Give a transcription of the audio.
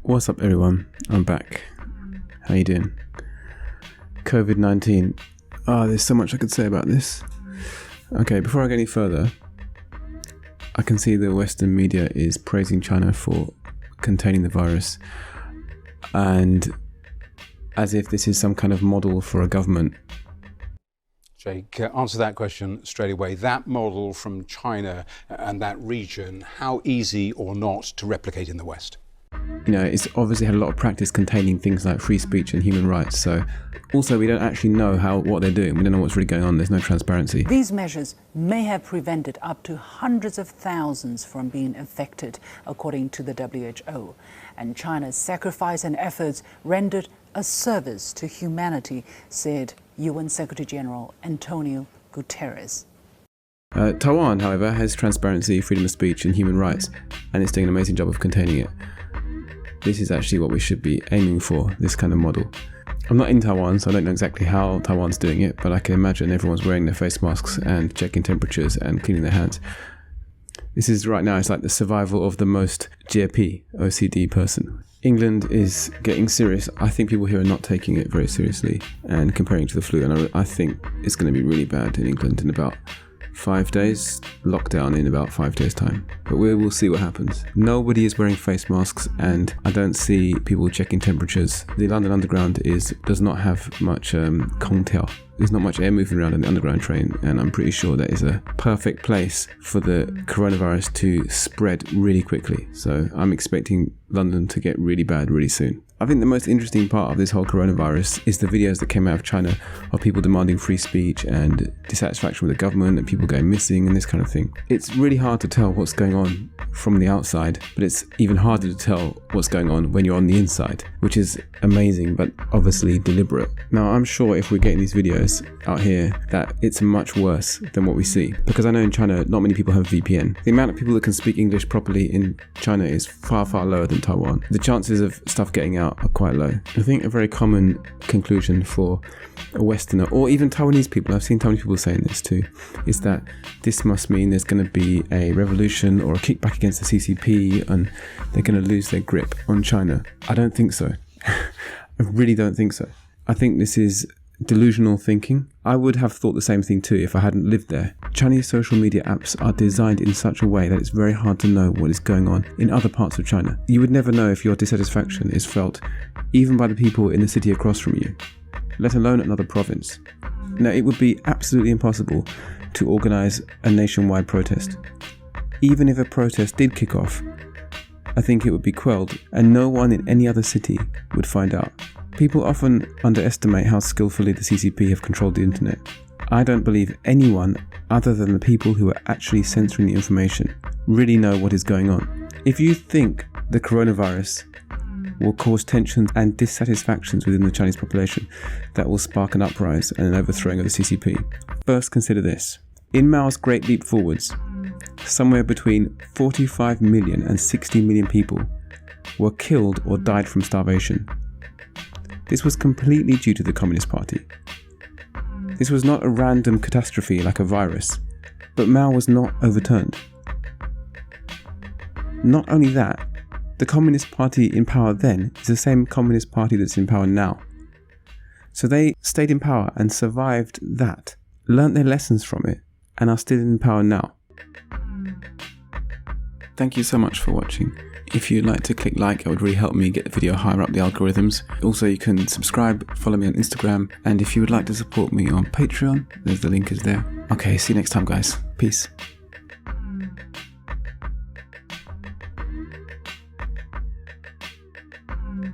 What's up everyone, I'm back. How you doing? COVID-19. There's so much I could say about this. Okay, before I go any further, I can see the Western media is praising China for containing the virus, and as if this is some kind of model for a government. Jake, answer that question straight away. That model from China and that region, how easy or not to replicate in the West? You know, it's obviously had a lot of practice containing things like free speech and human rights. So also we don't actually know what they're doing. We don't know what's really going on. There's no transparency. These measures may have prevented up to hundreds of thousands from being affected, according to the WHO. And China's sacrifice and efforts rendered a service to humanity, said UN Secretary General Antonio Guterres. Taiwan, however, has transparency, freedom of speech and human rights, and it's doing an amazing job of containing it. This is actually what we should be aiming for, this kind of model. I'm not in Taiwan, so I don't know exactly how Taiwan's doing it, but I can imagine everyone's wearing their face masks and checking temperatures and cleaning their hands. This is right now, it's like the survival of the most GP, OCD person. England is getting serious. I think people here are not taking it very seriously and comparing it to the flu, and I think it's going to be really bad in England in about 5 days, lockdown in about 5 days time. But we will see what happens. Nobody is wearing face masks and I don't see people checking temperatures. The London Underground does not have much Kongtiao. There's not much air moving around in the underground train, and I'm pretty sure that is a perfect place for the coronavirus to spread really quickly. So I'm expecting London to get really bad really soon. I think the most interesting part of this whole coronavirus is the videos that came out of China of people demanding free speech and dissatisfaction with the government and people going missing and this kind of thing. It's really hard to tell what's going on from the outside, but it's even harder to tell what's going on when you're on the inside, which is amazing but obviously deliberate. Now I'm sure if we're getting these videos out here that it's much worse than what we see, because I know in China not many people have VPN. The amount of people that can speak English properly in China is far lower than Taiwan. The chances of stuff getting out are quite low. I think a very common conclusion for a Westerner, or even Taiwanese people, I've seen Taiwanese people saying this too, is that this must mean there's going to be a revolution or a kickback against the CCP and they're going to lose their grip on China. I don't think so. I really don't think so. I think this is delusional thinking. I would have thought the same thing too if I hadn't lived there. Chinese social media apps are designed in such a way that it's very hard to know what is going on in other parts of China. You would never know if your dissatisfaction is felt even by the people in the city across from you, let alone another province. Now, it would be absolutely impossible to organize a nationwide protest. Even if a protest did kick off, I think it would be quelled and no one in any other city would find out. People often underestimate how skillfully the CCP have controlled the internet. I don't believe anyone other than the people who are actually censoring the information really know what is going on. If you think the coronavirus will cause tensions and dissatisfactions within the Chinese population that will spark an uprising and an overthrowing of the CCP, first consider this. In Mao's Great Leap Forwards, somewhere between 45 million and 60 million people were killed or died from starvation. This was completely due to the Communist Party. This was not a random catastrophe like a virus, but Mao was not overturned. Not only that, the Communist Party in power then is the same Communist Party that's in power now. So they stayed in power and survived that, learnt their lessons from it, and are still in power now. Thank you so much for watching. If you'd like to click like, it would really help me get the video higher up the algorithms. Also, you can subscribe, follow me on Instagram, and if you would like to support me on Patreon, the link is there. Okay, see you next time guys. Peace.